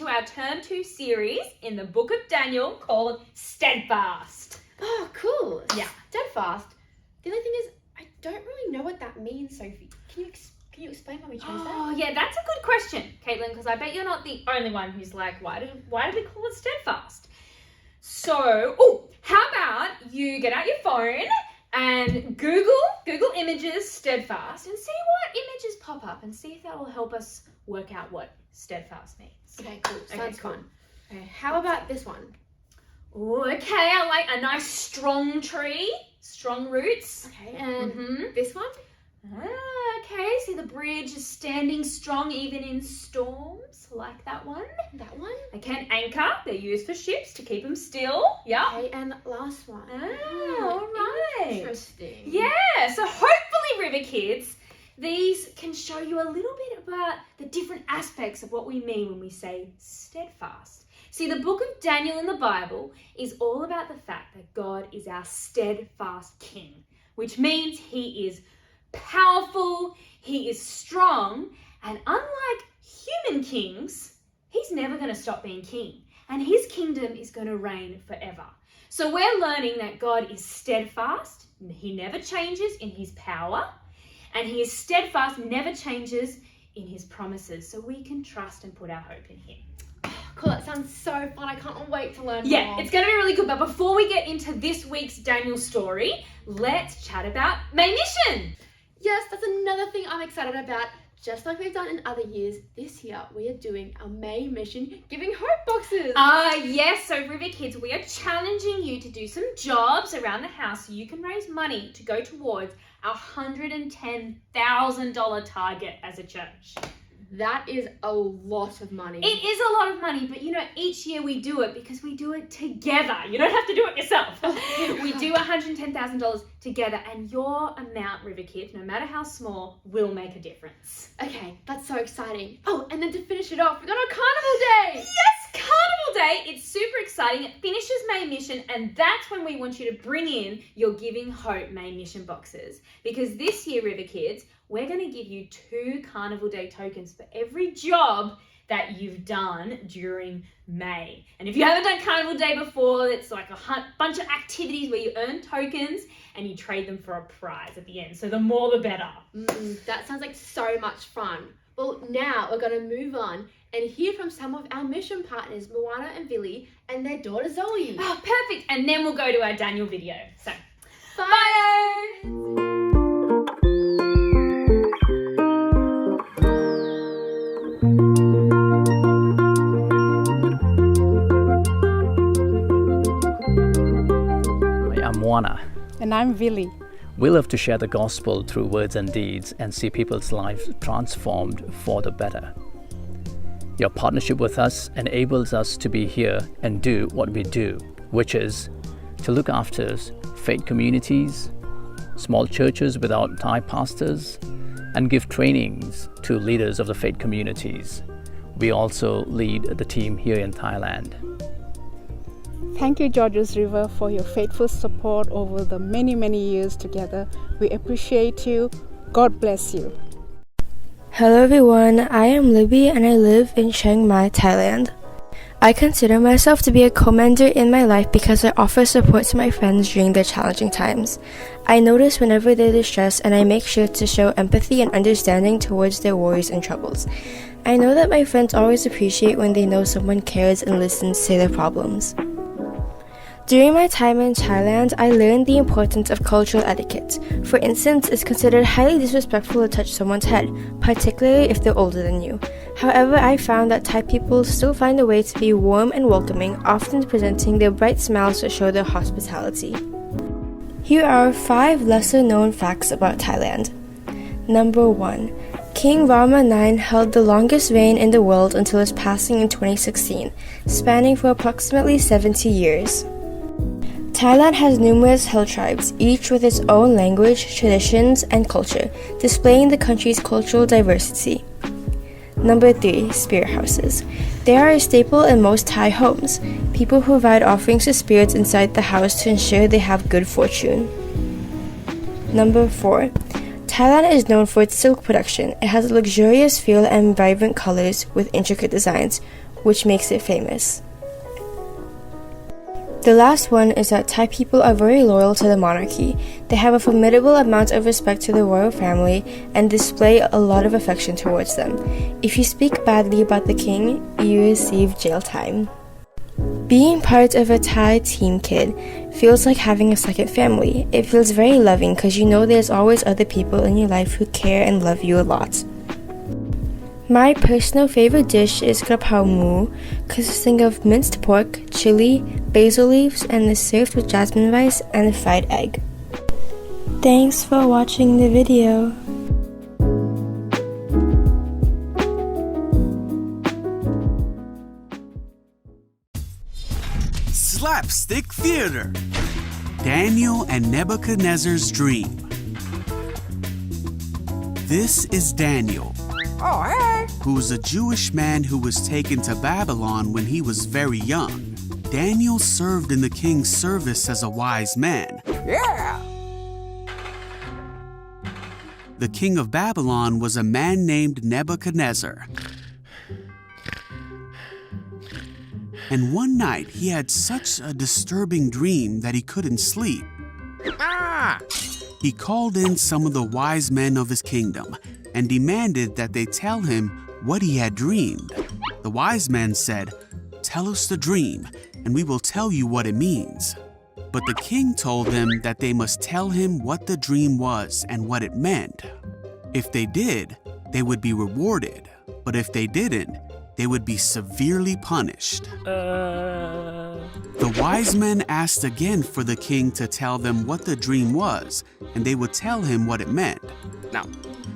into our Term 2 series in the book of Daniel called Steadfast. Oh, cool. Yeah. Steadfast. The only thing is, I don't really know what that means, Sophie. Can you explain why we chose that? Oh, yeah, that's a good question, Caitlin, because I bet you're not the only one who's like, why did we call it Steadfast? So, how about you get out your phone and Google images Steadfast and see what images pop up and see if that will help us work out what Steadfast means. Okay, cool. Sounds cool. fun. Okay, how about this one? Ooh, okay, I like a nice strong tree, strong roots. Okay, and this one? Okay, see the bridge is standing strong even in storms, like that one. That one? Okay, an anchor, they're used for ships to keep them still. Yeah. Okay, and last one. All right. Interesting. Yeah, so hopefully, River Kids, these can show you a little bit about the different aspects of what we mean when we say steadfast. See, the book of Daniel in the Bible is all about the fact that God is our steadfast king, which means he is powerful, he is strong, and unlike human kings, he's never going to stop being king, and his kingdom is going to reign forever. So we're learning that God is steadfast, he never changes in his power, and he is steadfast, never changes in his promises, so we can trust and put our hope in him. Cool, that sounds so fun. I can't wait to learn more. Yeah, it's going to be really good, but before we get into this week's Daniel story, let's chat about Main Mission. Yes, that's another thing I'm excited about. Just like we've done in other years, this year we are doing our May Mission Giving Hope boxes. Yes, so River Kids, we are challenging you to do some jobs around the house so you can raise money to go towards our $110,000 target as a church. That is a lot of money. It is a lot of money, but you know, each year we do it because we do it together. You don't have to do it yourself. We do $110,000 together, and your amount, River Kids, no matter how small, will make a difference. Okay, that's so exciting. Oh, and then to finish it off, we got our Carnival Day. Yes, Carnival Day. It's super exciting. It finishes Main Mission, and that's when we want you to bring in your Giving Hope Main Mission boxes. Because this year, River Kids, we're going to give you 2 Carnival Day tokens for every job that you've done during May. And if you haven't done Carnival Day before, it's like a bunch of activities where you earn tokens and you trade them for a prize at the end. So the more the better. That sounds like so much fun. Well, now we're going to move on and hear from some of our mission partners, Moana and Billy, and their daughter Zoe. Oh, perfect. And then we'll go to our Daniel video. So, bye! I'm Moana. And I'm Vili. We love to share the gospel through words and deeds and see people's lives transformed for the better. Your partnership with us enables us to be here and do what we do, which is to look after faith communities, small churches without Thai pastors, and give trainings to leaders of the faith communities. We also lead the team here in Thailand. Thank you, Georges River, for your faithful support over the many, many years together. We appreciate you. God bless you. Hello everyone, I am Libby and I live in Chiang Mai, Thailand. I consider myself to be a commander in my life because I offer support to my friends during their challenging times. I notice whenever they're distressed and I make sure to show empathy and understanding towards their worries and troubles. I know that my friends always appreciate when they know someone cares and listens to their problems. During my time in Thailand, I learned the importance of cultural etiquette. For instance, it's considered highly disrespectful to touch someone's head, particularly if they're older than you. However, I found that Thai people still find a way to be warm and welcoming, often presenting their bright smiles to show their hospitality. Here are 5 lesser-known facts about Thailand. Number 1. King Rama IX held the longest reign in the world until his passing in 2016, spanning for approximately 70 years. Thailand has numerous hill tribes, each with its own language, traditions, and culture, displaying the country's cultural diversity. Number 3. Spirit houses. They are a staple in most Thai homes. People provide offerings to spirits inside the house to ensure they have good fortune. Number 4. Thailand is known for its silk production. It has a luxurious feel and vibrant colors with intricate designs, which makes it famous. The last one is that Thai people are very loyal to the monarchy. They have a formidable amount of respect to the royal family and display a lot of affection towards them. If you speak badly about the king, you receive jail time. Being part of a Thai team kid feels like having a second family. It feels very loving because you know there's always other people in your life who care and love you a lot. My personal favorite dish is krapao mu, consisting of minced pork, chili, basil leaves, and is served with jasmine rice and a fried egg. Thanks for watching the video. Slapstick Theater. Daniel and Nebuchadnezzar's Dream. This is Daniel, who was a Jewish man who was taken to Babylon when he was very young. Daniel served in the king's service as a wise man. The king of Babylon was a man named Nebuchadnezzar. And one night he had such a disturbing dream that he couldn't sleep. He called in some of the wise men of his kingdom and demanded that they tell him what he had dreamed. The wise men said, "Tell us the dream, and we will tell you what it means." But the king told them that they must tell him what the dream was and what it meant. If they did, they would be rewarded, but if they didn't, they would be severely punished. The wise men asked again for the king to tell them what the dream was, and they would tell him what it meant.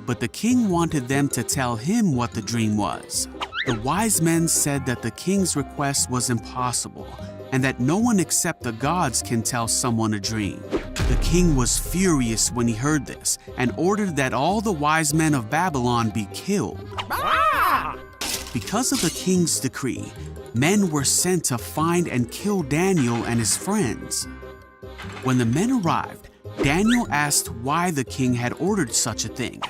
But the king wanted them to tell him what the dream was. The wise men said that the king's request was impossible, and that no one except the gods can tell someone a dream. The king was furious when he heard this, and ordered that all the wise men of Babylon be killed. Because of the king's decree, men were sent to find and kill Daniel and his friends. When the men arrived, Daniel asked why the king had ordered such a thing.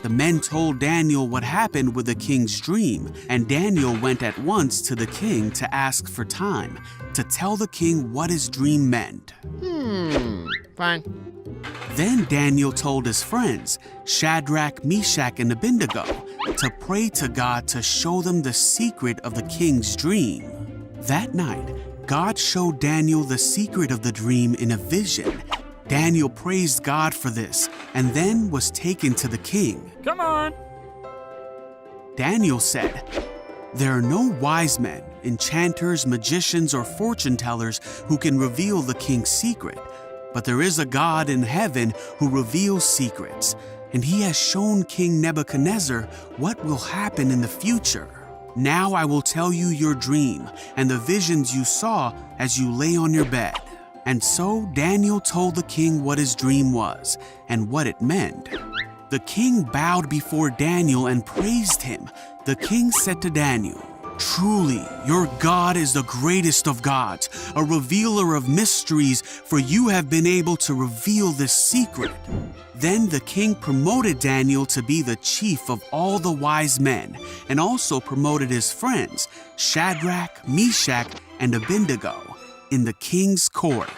The men told Daniel what happened with the king's dream, and Daniel went at once to the king to ask for time to tell the king what his dream meant. Fine. Then Daniel told his friends, Shadrach, Meshach, and Abednego, to pray to God to show them the secret of the king's dream. That night, God showed Daniel the secret of the dream in a vision. Daniel praised God for this and then was taken to the king. Come on. Daniel said, "There are no wise men, enchanters, magicians, or fortune tellers who can reveal the king's secret. But there is a God in heaven who reveals secrets, and he has shown King Nebuchadnezzar what will happen in the future. Now I will tell you your dream and the visions you saw as you lay on your bed." And so Daniel told the king what his dream was and what it meant. The king bowed before Daniel and praised him. The king said to Daniel, "Truly, your God is the greatest of gods, a revealer of mysteries, for you have been able to reveal this secret." Then the king promoted Daniel to be the chief of all the wise men, and also promoted his friends, Shadrach, Meshach, and Abednego, in the king's court.